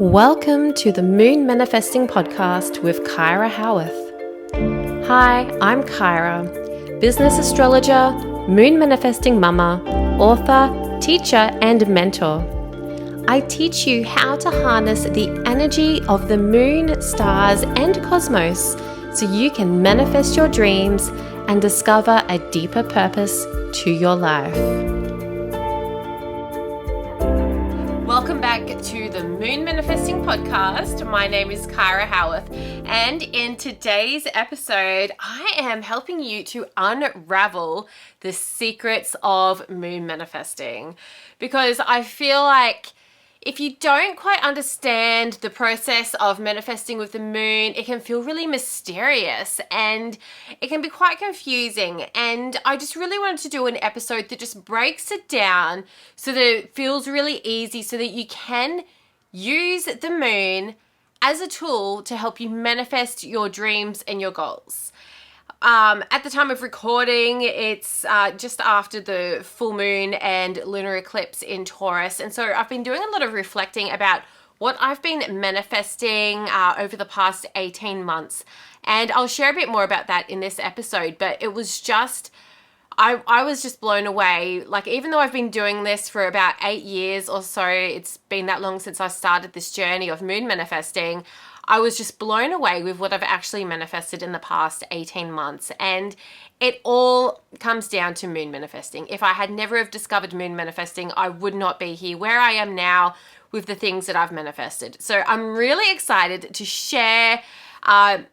Welcome to the Moon Manifesting Podcast with Kyra Howearth. Hi, I'm Kyra, business astrologer, moon manifesting mama, author, teacher, and mentor. I teach you how to harness the energy of the moon, stars, and cosmos so you can manifest your dreams and discover a deeper purpose to your life. Welcome back to the Moon Manifesting Podcast. My name is Kyra Howearth, and in today's episode, I am helping you to unravel the secrets of moon manifesting, because I feel like if you don't quite understand the process of manifesting with the moon, it can feel really mysterious and it can be quite confusing. And I just really wanted to do an episode that just breaks it down so that it feels really easy, so that you can use the moon as a tool to help you manifest your dreams and your goals. At the time of recording, it's just after the full moon and lunar eclipse in Taurus. And so I've been doing a lot of reflecting about what I've been manifesting over the past 18 months. And I'll share a bit more about that in this episode. But it was just, I was just blown away. Like, even though I've been doing this for about 8 years or so, it's been that long since I started this journey of moon manifesting, I was just blown away with what I've actually manifested in the past 18 months. And it all comes down to moon manifesting. If I had never have discovered moon manifesting, I would not be here where I am now with the things that I've manifested. So I'm really excited to share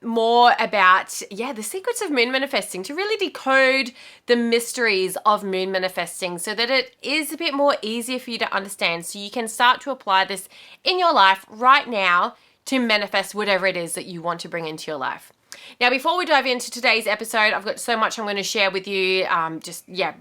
more about, the secrets of moon manifesting, to really decode the mysteries of moon manifesting so that it is a bit more easier for you to understand, so you can start to apply this in your life right now to manifest whatever it is that you want to bring into your life. Now, before we dive into today's episode, I've got so much I'm going to share with you,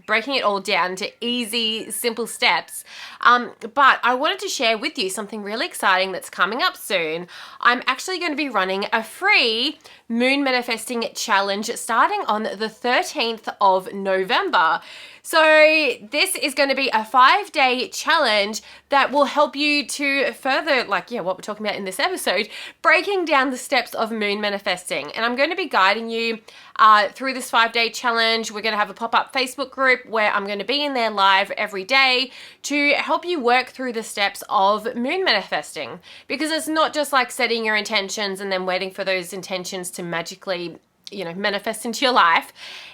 breaking it all down to easy, simple steps. But I wanted to share with you something really exciting that's coming up soon. I'm actually going to be running a free moon manifesting challenge starting on the 13th of November. So this is going to be a 5-day challenge that will help you to further, what we're talking about in this episode, breaking down the steps of moon manifesting. And I'm going to be guiding you through this 5-day challenge. We're going to have a pop-up Facebook group where I'm going to be in there live every day to help you work through the steps of moon manifesting. Because it's not just like setting your intentions and then waiting for those intentions to magically manifest into your life.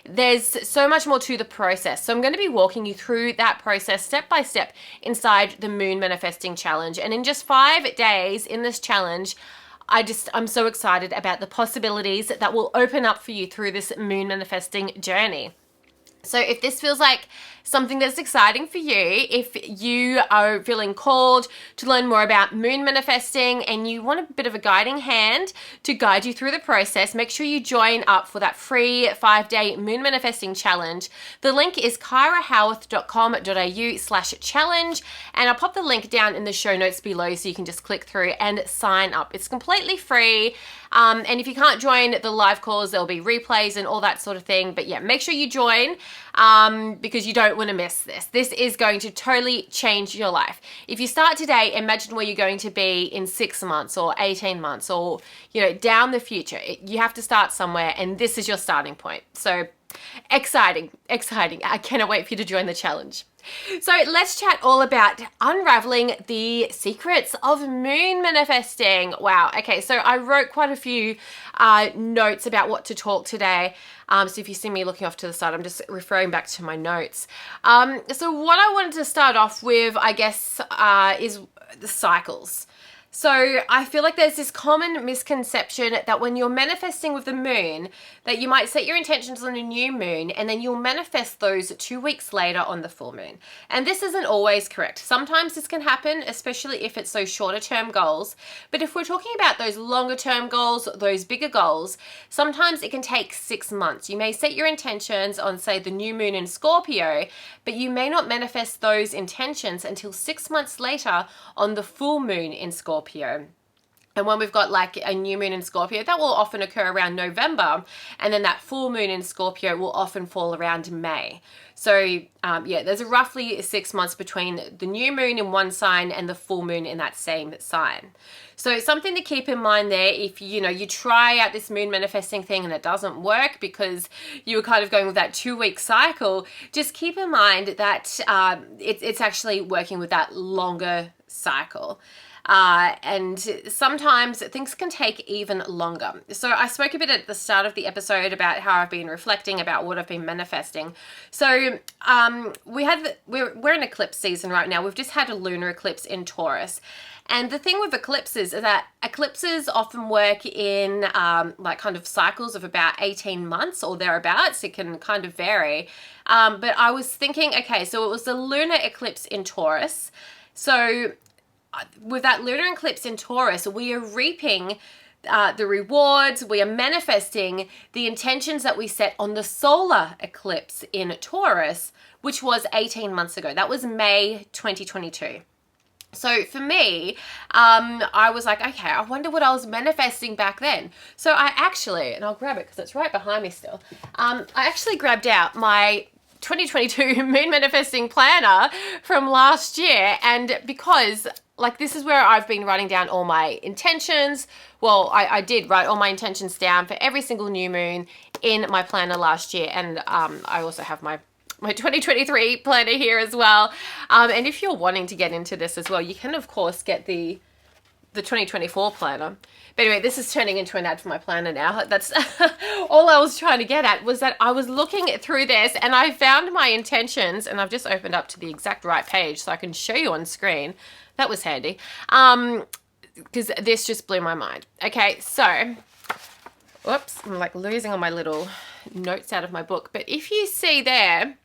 There's so much more to the process. So I'm going to be walking you through that process step by step inside the Moon Manifesting Challenge. And in just 5 days in this challenge, I'm so excited about the possibilities that will open up for you through this moon manifesting journey. So if this feels like something that's exciting for you, if you are feeling called to learn more about moon manifesting and you want a bit of a guiding hand to guide you through the process, make sure you join up for that free 5-day moon manifesting challenge. The link is kyrahowearth.com.au/challenge, and I'll pop the link down in the show notes below so you can just click through and sign up. It's completely free. And if you can't join the live calls, there'll be replays and all that sort of thing. But yeah, make sure you join because you don't want to miss this. This is going to totally change your life. If you start today, imagine where you're going to be in 6 months or 18 months or, down the future. You have to start somewhere, and this is your starting point. So exciting. I cannot wait for you to join the challenge. So let's chat all about unraveling the secrets of moon manifesting. Wow. Okay, so I wrote quite a few notes about what to talk today. So if you see me looking off to the side, I'm just referring back to my notes. So what I wanted to start off with, I guess, is the cycles. So I feel like there's this common misconception that when you're manifesting with the moon, that you might set your intentions on a new moon and then you'll manifest those 2 weeks later on the full moon. And this isn't always correct. Sometimes this can happen, especially if it's those shorter term goals. But if we're talking about those longer term goals, those bigger goals, sometimes it can take 6 months. You may set your intentions on, say, the new moon in Scorpio, but you may not manifest those intentions until 6 months later on the full moon in Scorpio. And when we've got like a new moon in Scorpio, that will often occur around November. And then that full moon in Scorpio will often fall around May. So yeah, there's roughly 6 months between the new moon in one sign and the full moon in that same sign. So something to keep in mind there, if you try out this moon manifesting thing and it doesn't work because you were kind of going with that 2-week cycle, just keep in mind that it's actually working with that longer cycle. And sometimes things can take even longer. So I spoke a bit at the start of the episode about how I've been reflecting about what I've been manifesting. So we're in eclipse season right now. We've just had a lunar eclipse in Taurus. And the thing with eclipses is that eclipses often work in like kind of cycles of about 18 months or thereabouts. It can kind of vary. But I was thinking, okay, so it was the lunar eclipse in Taurus. So with that lunar eclipse in Taurus, we are reaping the rewards, we are manifesting the intentions that we set on the solar eclipse in Taurus, which was 18 months ago. That was May 2022. So for me, I was like, okay, I wonder what I was manifesting back then. So I actually, and I'll grab it because it's right behind me still, I actually grabbed out my 2022 moon manifesting planner from last year. And because like this is where I've been writing down all my intentions. Well, I did write all my intentions down for every single new moon in my planner last year. And I also have my 2023 planner here as well. And if you're wanting to get into this as well, you can of course get the 2024 planner. But anyway, this is turning into an ad for my planner now. That's all I was trying to get at, was that I was looking through this and I found my intentions, and I've just opened up to the exact right page so I can show you on screen. That was handy. Because this just blew my mind. Okay, so, whoops, I'm like losing all my little notes out of my book. But if you see there,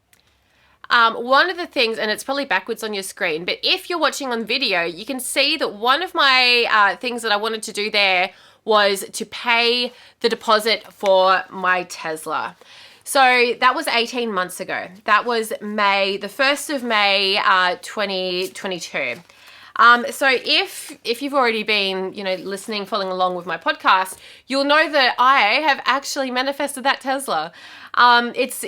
one of the things, and it's probably backwards on your screen, but if you're watching on video, you can see that one of my things that I wanted to do there was to pay the deposit for my Tesla. So that was 18 months ago. That was May, the 1st of May, 2022. So if you've already been, listening, following along with my podcast, you'll know that I have actually manifested that Tesla. It's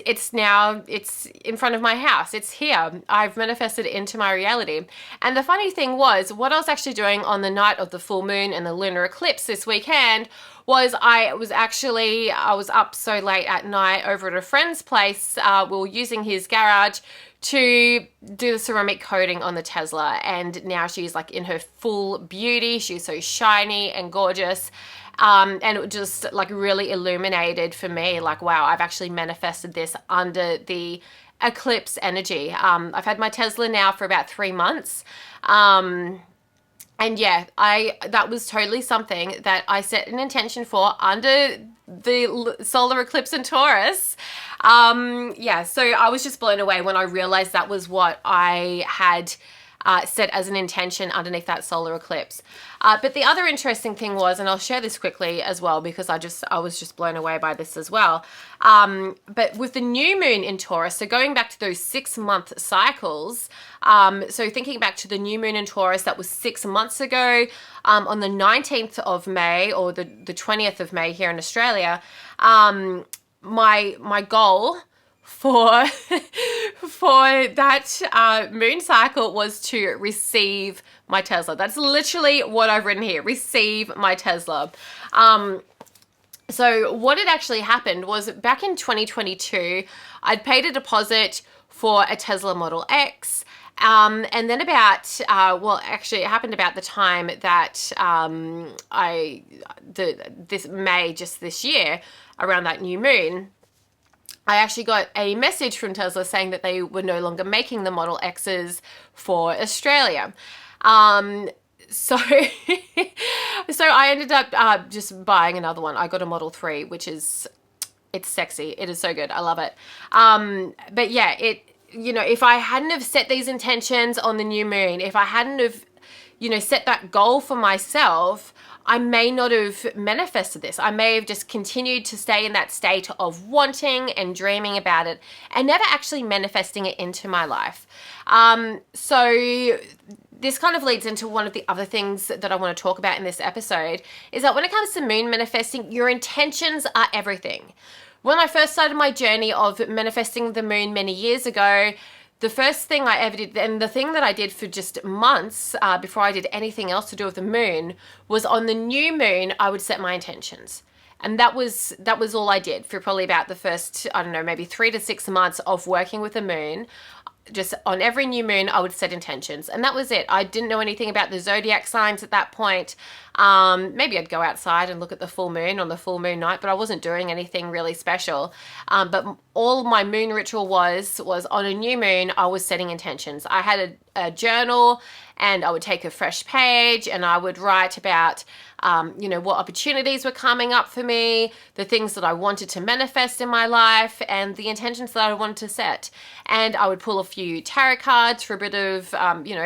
in front of my house. It's here. I've manifested it into my reality. And the funny thing was, what I was actually doing on the night of the full moon and the lunar eclipse this weekend was I was up so late at night over at a friend's place. We were using his garage to do the ceramic coating on the Tesla, and now she's like in her full beauty. She's so shiny and gorgeous. And it just like really illuminated for me, like, wow, I've actually manifested this under the eclipse energy. I've had my Tesla now for about 3 months. And yeah, that was totally something that I set an intention for under the solar eclipse in Taurus. Yeah, so I was just blown away when I realized that was what I had set as an intention underneath that solar eclipse. But the other interesting thing was, and I'll share this quickly as well because I was just blown away by this as well. But with the new moon in Taurus, so going back to those 6-month cycles, so thinking back to the new moon in Taurus, that was 6 months ago, on the 19th of May or the 20th of May here in Australia, my goal for that moon cycle was to receive my Tesla. That's literally what I've written here, receive my Tesla. So what had actually happened was back in 2022, I'd paid a deposit for a Tesla Model X. And then actually it happened about the time that this May, just this year, around that new moon, I actually got a message from Tesla saying that they were no longer making the Model X's for Australia. So I ended up just buying another one. I got a Model 3, it's sexy. It is so good. I love it. But yeah, if I hadn't have set these intentions on the new moon, if I hadn't have, set that goal for myself, I may not have manifested this. I may have just continued to stay in that state of wanting and dreaming about it and never actually manifesting it into my life. So this kind of leads into one of the other things that I want to talk about in this episode, is that when it comes to moon manifesting, your intentions are everything. When I first started my journey of manifesting the moon many years ago, the first thing I ever did, and the thing that I did for just months before I did anything else to do with the moon, was on the new moon, I would set my intentions. And that was all I did for probably about the first, I don't know, maybe 3 to 6 months of working with the moon. Just on every new moon, I would set intentions, and that was it. I didn't know anything about the zodiac signs at that point. Maybe I'd go outside and look at the full moon on the full moon night, but I wasn't doing anything really special. But all my moon ritual was on a new moon, I was setting intentions. I had a journal, and I would take a fresh page and I would write about what opportunities were coming up for me, the things that I wanted to manifest in my life, and the intentions that I wanted to set. And I would pull a few tarot cards for a bit of,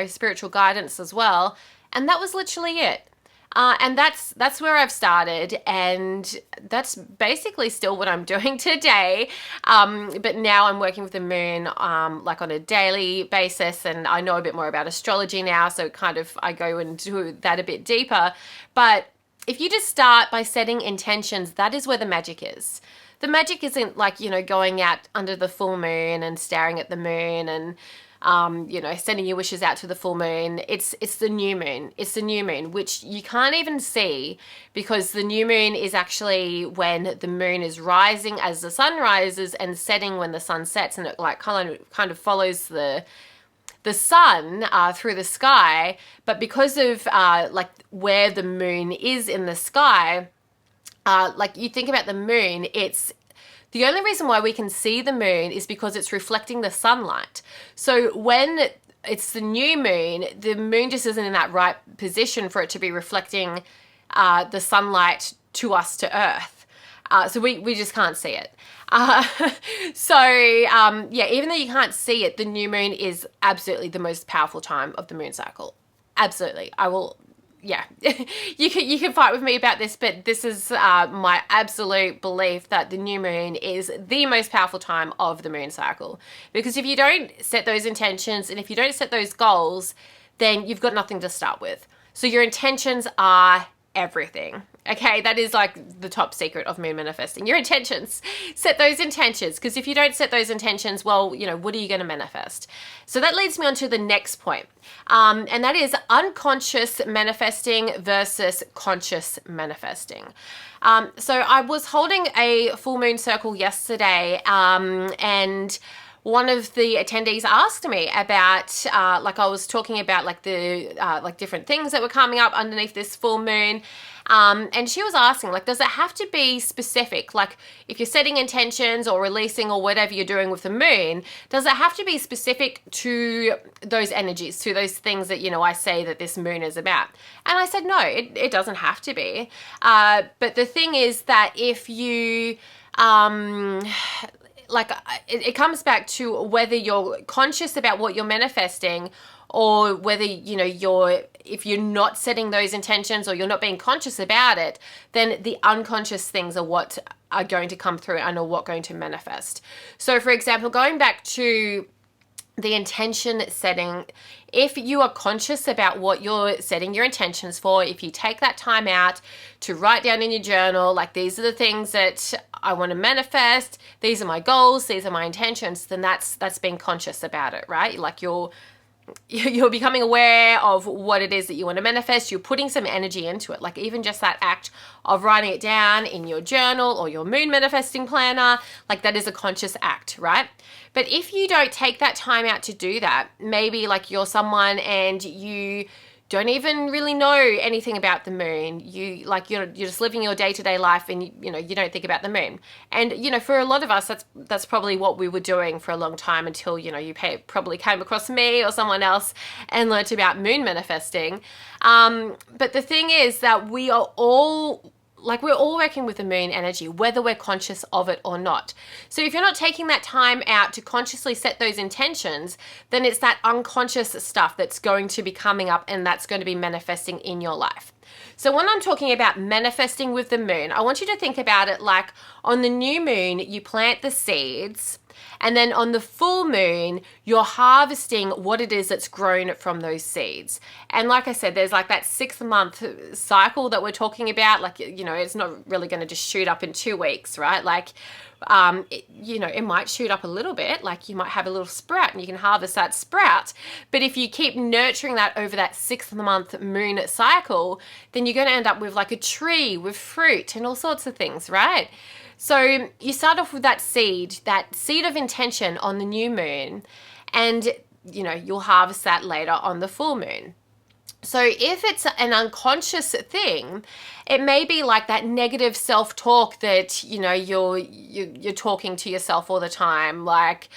spiritual guidance as well. And that was literally it. And that's where I've started, and that's basically still what I'm doing today. But now I'm working with the moon, like on a daily basis, and I know a bit more about astrology now, so kind of I go into that a bit deeper. But if you just start by setting intentions, that is where the magic is. The magic isn't like, going out under the full moon and staring at the moon and sending your wishes out to the full moon. It's the new moon. It's the new moon, which you can't even see, because the new moon is actually when the moon is rising as the sun rises and setting when the sun sets, and it like kind of follows the sun through the sky. But because of like where the moon is in the sky, like you think about the moon, it's the only reason why we can see the moon is because it's reflecting the sunlight. So when it's the new moon just isn't in that right position for it to be reflecting the sunlight to us, to Earth. So we just can't see it. Even though you can't see it, the new moon is absolutely the most powerful time of the moon cycle. Absolutely. You can fight with me about this, but this is my absolute belief that the new moon is the most powerful time of the moon cycle. Because if you don't set those intentions and if you don't set those goals, then you've got nothing to start with. So your intentions are everything. Okay, that is like the top secret of moon manifesting. Your intentions. Set those intentions, because if you don't set those intentions, well, what are you going to manifest? So that leads me on to the next point, and that is unconscious manifesting versus conscious manifesting. So I was holding a full moon circle yesterday, and one of the attendees asked me about, I was talking about the different things that were coming up underneath this full moon. And she was asking, does it have to be specific? Like, if you're setting intentions or releasing or whatever you're doing with the moon, does it have to be specific to those energies, to those things that, I say that this moon is about? And I said, no, it doesn't have to be. But the thing is that if you... it comes back to whether you're conscious about what you're manifesting, or whether, if you're not setting those intentions or you're not being conscious about it, then the unconscious things are what are going to come through and are what going to manifest. So for example, going back to the intention setting, if you are conscious about what you're setting your intentions for, if you take that time out to write down in your journal, these are the things that I want to manifest, these are my goals, these are my intentions, then that's being conscious about it, right? You're becoming aware of what it is that you want to manifest. You're putting some energy into it. Even just that act of writing it down in your journal or your moon manifesting planner, that is a conscious act, right? But if you don't take that time out to do that, maybe you're someone and you don't even really know anything about the moon. You're just living your day-to-day life, and you don't think about the moon. And for a lot of us, that's probably what we were doing for a long time until you probably came across me or someone else and learnt about moon manifesting. But the thing is that we are all we're all working with the moon energy, whether we're conscious of it or not. So if you're not taking that time out to consciously set those intentions, then it's that unconscious stuff that's going to be coming up, and that's going to be manifesting in your life. So when I'm talking about manifesting with the moon, I want you to think about it like on the new moon, you plant the seeds, And then on the full moon, you're harvesting what it is that's grown from those seeds. And like I said, there's like that 6-month cycle that we're talking about. Like, you know, it's not really going to just shoot up in 2 weeks, right? Like, it might shoot up a little bit, like you might have a little sprout and you can harvest that sprout. But if you keep nurturing that over that 6-month moon cycle, then you're going to end up with like a tree with fruit and all sorts of things, right? So you start off with that seed of intention on the new moon, and you know, you'll harvest that later on the full moon. So if it's an unconscious thing, it may be like that negative self-talk that, you know, you're talking to yourself all the time, like,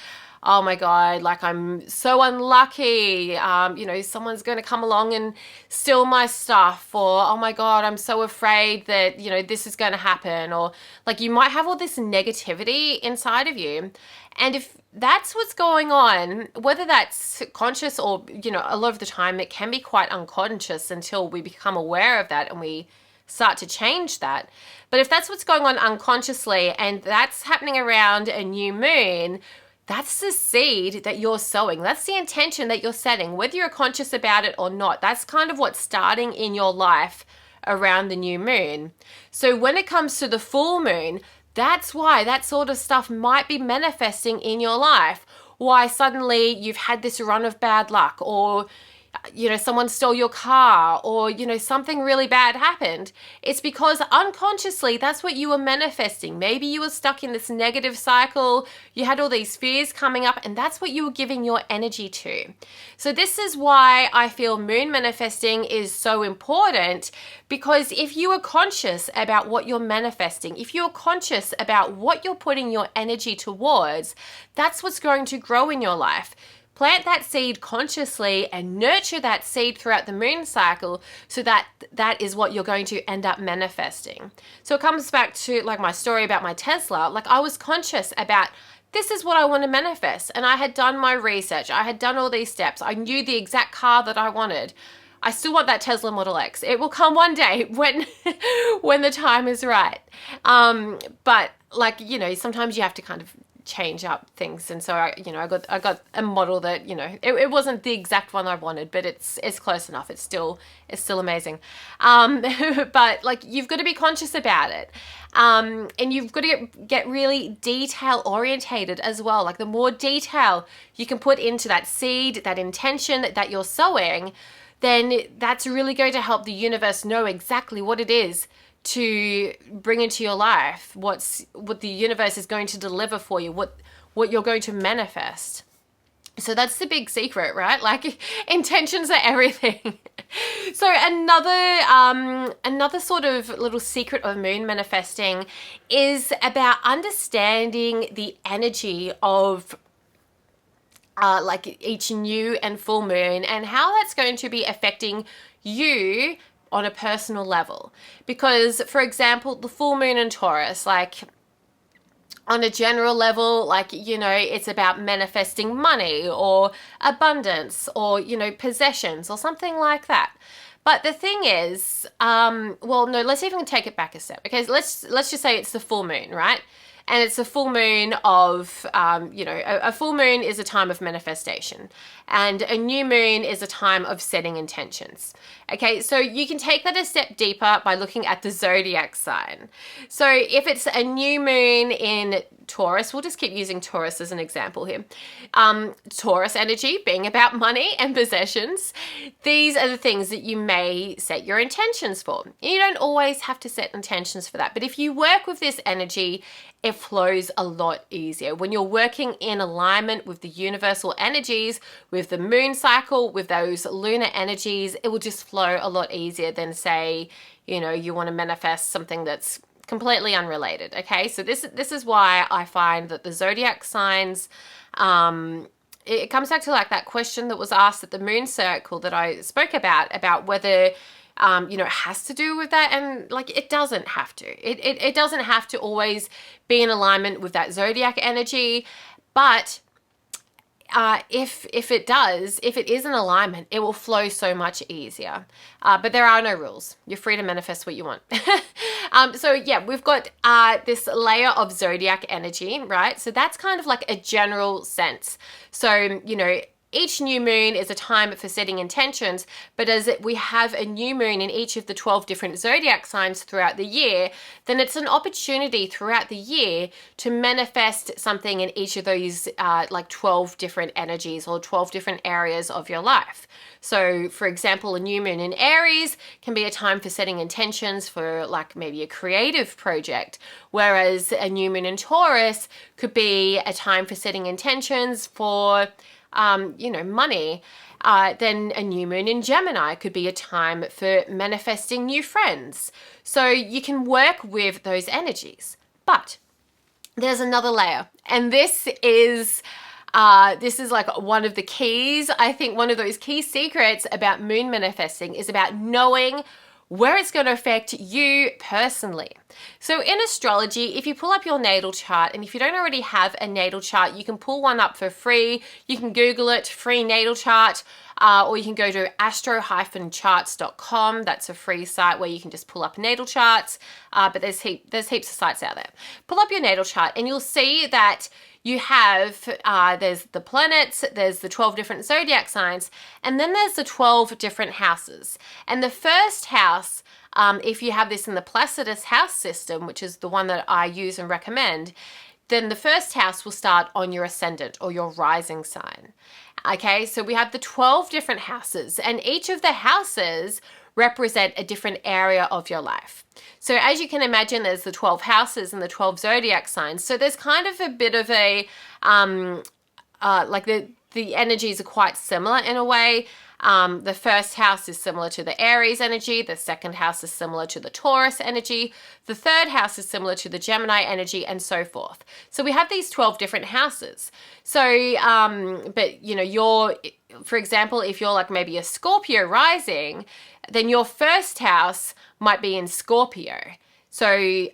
oh my God, like I'm so unlucky, you know, someone's going to come along and steal my stuff, or oh my God, I'm so afraid that, you know, this is going to happen, or like you might have all this negativity inside of you. And if that's what's going on, whether that's conscious or, you know, a lot of the time it can be quite unconscious until we become aware of that and we start to change that. But if that's what's going on unconsciously and that's happening around a new moon, that's the seed that you're sowing. That's the intention that you're setting, whether you're conscious about it or not. That's kind of what's starting in your life around the new moon. So when it comes to the full moon, that's why that sort of stuff might be manifesting in your life. Why suddenly you've had this run of bad luck, or you know, someone stole your car, or, you know, something really bad happened. It's because unconsciously that's what you were manifesting. Maybe you were stuck in this negative cycle, you had all these fears coming up, and that's what you were giving your energy to. So this is why I feel moon manifesting is so important, because if you are conscious about what you're manifesting, if you're conscious about what you're putting your energy towards, that's what's going to grow in your life. Plant that seed consciously and nurture that seed throughout the moon cycle, so that is what you're going to end up manifesting. So it comes back to like my story about my Tesla. Like, I was conscious about, this is what I want to manifest, and I had done my research. I had done all these steps. I knew the exact car that I wanted. I still want that Tesla Model X. It will come one day when when the time is right. But like, you know, sometimes you have to kind of change up things, and so I got a model that, you know, it wasn't the exact one I wanted, but it's close enough. It's still amazing. But like, you've got to be conscious about it, and you've got to get really detail orientated as well. Like, the more detail you can put into that seed, that intention that you're sowing, then that's really going to help the universe know exactly what it is to bring into your life, what the universe is going to deliver for you, what you're going to manifest. So that's the big secret, right? Like, intentions are everything. So another sort of little secret of moon manifesting is about understanding the energy of like each new and full moon, and how that's going to be affecting you on a personal level. Because, for example, the full moon in Taurus, like on a general level, like, you know, it's about manifesting money or abundance or, you know, possessions or something like that. But the thing is, well, no, let's even take it back a step. Okay, so let's just say it's the full moon, right? And it's a full moon of, a full moon is a time of manifestation, and a new moon is a time of setting intentions. Okay, so you can take that a step deeper by looking at the zodiac sign. So if it's a new moon in Taurus, we'll just keep using Taurus as an example here. Taurus energy being about money and possessions. These are the things that you may set your intentions for. You don't always have to set intentions for that, but if you work with this energy, it flows a lot easier. When you're working in alignment with the universal energies, with the moon cycle, with those lunar energies, it will just flow a lot easier than, say, you know, you want to manifest something that's completely unrelated. Okay, so this is why I find that the zodiac signs, it comes back to like that question that was asked at the moon circle that I spoke about whether it has to do with that, and like, it doesn't have to. It doesn't have to always be in alignment with that zodiac energy, but if it is in alignment, it will flow so much easier. But there are no rules. You're free to manifest what you want. So yeah, we've got this layer of zodiac energy, right? So that's kind of like a general sense. So, each new moon is a time for setting intentions, but as we have a new moon in each of the 12 different zodiac signs throughout the year, then it's an opportunity throughout the year to manifest something in each of those 12 different energies or 12 different areas of your life. So, for example, a new moon in Aries can be a time for setting intentions for like maybe a creative project, whereas a new moon in Taurus could be a time for setting intentions for money. Then a new moon in Gemini could be a time for manifesting new friends. So you can work with those energies. But there's another layer, and this is like one of the keys. I think one of those key secrets about moon manifesting is about knowing where it's going to affect you personally. So in astrology, if you pull up your natal chart, and if you don't already have a natal chart, you can pull one up for free. You can Google it, free natal chart, or you can go to astro-charts.com. That's a free site where you can just pull up natal charts, but there's heaps of sites out there. Pull up your natal chart and you'll see that you have, there's the planets, there's the 12 different zodiac signs, and then there's the 12 different houses. And the first house, if you have this in the Placidus house system, which is the one that I use and recommend, then the first house will start on your ascendant or your rising sign. Okay, so we have the 12 different houses, and each of the houses represent a different area of your life. So as you can imagine, there's the 12 houses and the 12 zodiac signs. So there's kind of a bit of a, the energies are quite similar in a way. The first house is similar to the Aries energy. The second house is similar to the Taurus energy. The third house is similar to the Gemini energy, and so forth. So we have these 12 different houses. So, but for example, if you're like maybe a Scorpio rising, then your first house might be in Scorpio. So,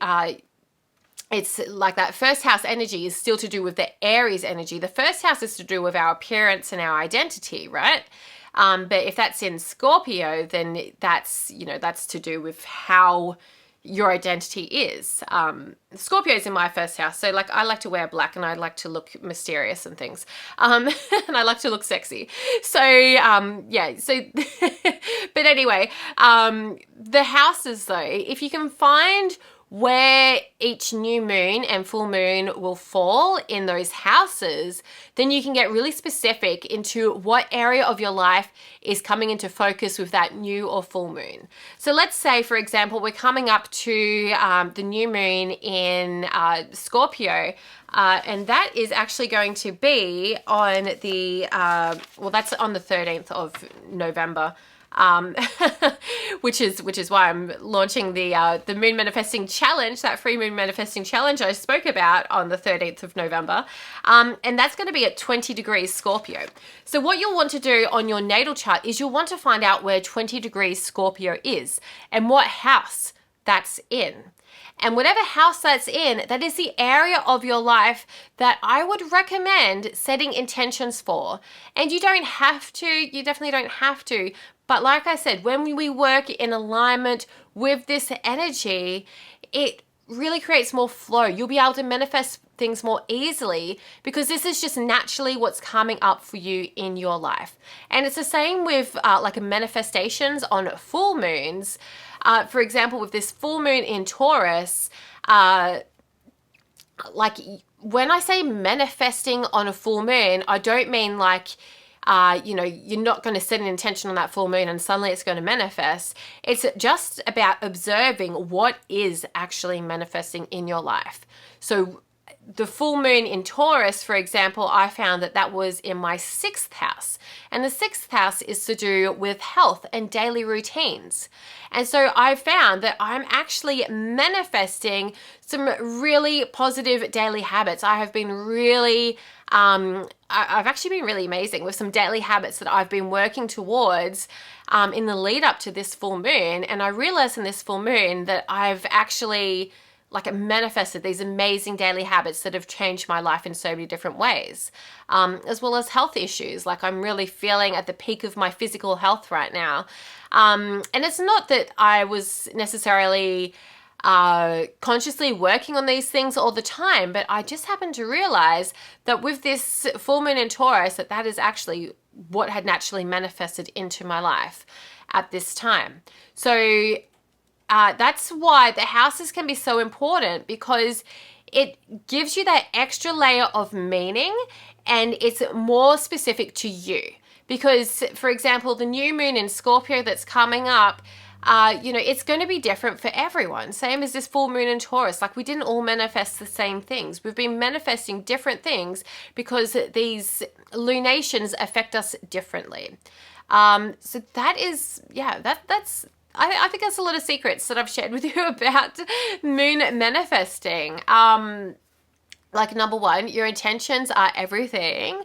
it's like that first house energy is still to do with the Aries energy. The first house is to do with our appearance and our identity, right? But if that's in Scorpio, then that's to do with how your identity is. Scorpio is in my first house. So like I like to wear black and I like to look mysterious and things. And I like to look sexy. So, but anyway, the houses though, if you can find where each new moon and full moon will fall in those houses, then you can get really specific into what area of your life is coming into focus with that new or full moon. So let's say, for example, we're coming up to the new moon in Scorpio, and that is actually going to be on the, that's on the 13th of November. Which is why I'm launching the Moon Manifesting Challenge, that free Moon Manifesting Challenge I spoke about on the 13th of November. And that's going to be at 20 degrees Scorpio. So what you'll want to do on your natal chart is you'll want to find out where 20 degrees Scorpio is and what house that's in. And whatever house that's in, that is the area of your life that I would recommend setting intentions for. And you don't have to, you definitely don't have to. But like I said, when we work in alignment with this energy, it really creates more flow. You'll be able to manifest things more easily because this is just naturally what's coming up for you in your life. And it's the same with like manifestations on full moons. For example, with this full moon in Taurus, like when I say manifesting on a full moon, I don't mean like, you're not going to set an intention on that full moon and suddenly it's going to manifest. It's just about observing what is actually manifesting in your life. So the full moon in Taurus, for example, I found that was in my 6th house. And the 6th house is to do with health and daily routines. And so I found that I'm actually manifesting some really positive daily habits. I have been really, I've actually been really amazing with some daily habits that I've been working towards in the lead up to this full moon. And I realized in this full moon that I've actually manifested these amazing daily habits that have changed my life in so many different ways, as well as health issues. Like, I'm really feeling at the peak of my physical health right now. And it's not that I was necessarily consciously working on these things all the time, but I just happened to realize that with this full moon in Taurus, that is actually what had naturally manifested into my life at this time. So that's why the houses can be so important, because it gives you that extra layer of meaning and it's more specific to you. Because, for example, the new moon in Scorpio that's coming up, it's going to be different for everyone. Same as this full moon in Taurus. Like, we didn't all manifest the same things. We've been manifesting different things because these lunations affect us differently. So that is, that's I think that's a lot of secrets that I've shared with you about moon manifesting. Like, number one, your intentions are everything.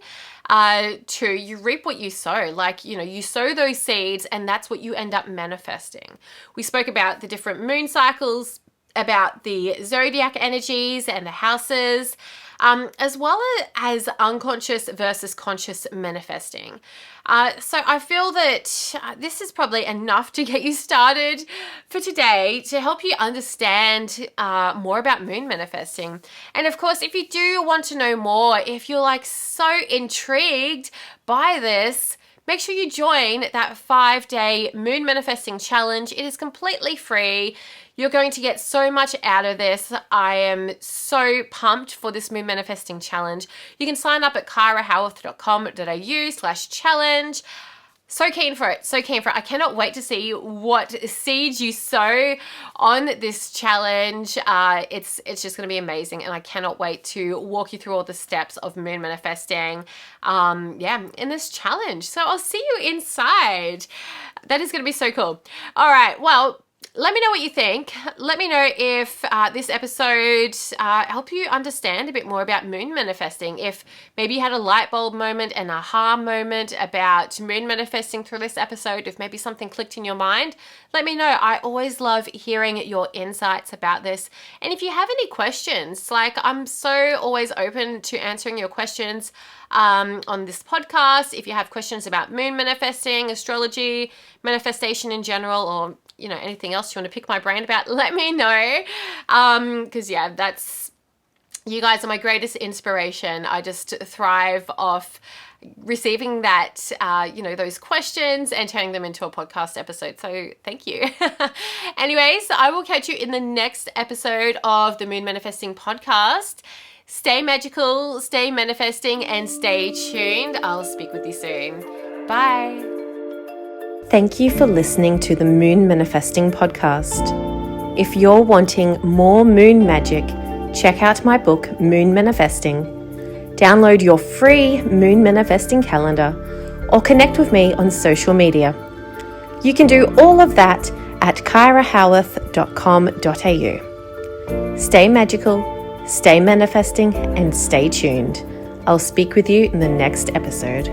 Two, you reap what you sow. Like, you sow those seeds and that's what you end up manifesting. We spoke about the different moon cycles, about the zodiac energies and the houses, as well as unconscious versus conscious manifesting. So I feel that this is probably enough to get you started for today, to help you understand more about moon manifesting. And of course, if you do want to know more, if you're like so intrigued by this, make sure you join that 5-day moon manifesting challenge. It is completely free. You're going to get so much out of this. I am so pumped for this moon manifesting challenge. You can sign up at kyrahowearth.com.au/challenge. So keen for it. So keen for it. I cannot wait to see what seeds you sow on this challenge. It's just going to be amazing, and I cannot wait to walk you through all the steps of moon manifesting. In this challenge. So I'll see you inside. That is going to be so cool. All right. Well, let me know what you think. Let me know if this episode helped you understand a bit more about moon manifesting. If maybe you had a light bulb moment, an aha moment about moon manifesting through this episode, if maybe something clicked in your mind, let me know. I always love hearing your insights about this. And if you have any questions, like, I'm so always open to answering your questions on this podcast. If you have questions about moon manifesting, astrology, manifestation in general, or anything else you want to pick my brain about, let me know. Because you guys are my greatest inspiration. I just thrive off receiving that, those questions and turning them into a podcast episode. So thank you. Anyways, I will catch you in the next episode of the Moon Manifesting Podcast. Stay magical, stay manifesting, and stay tuned. I'll speak with you soon. Bye. Thank you for listening to the Moon Manifesting Podcast. If you're wanting more moon magic, check out my book, Moon Manifesting. Download your free Moon Manifesting calendar or connect with me on social media. You can do all of that at kyrahowearth.com.au. Stay magical, stay manifesting, and stay tuned. I'll speak with you in the next episode.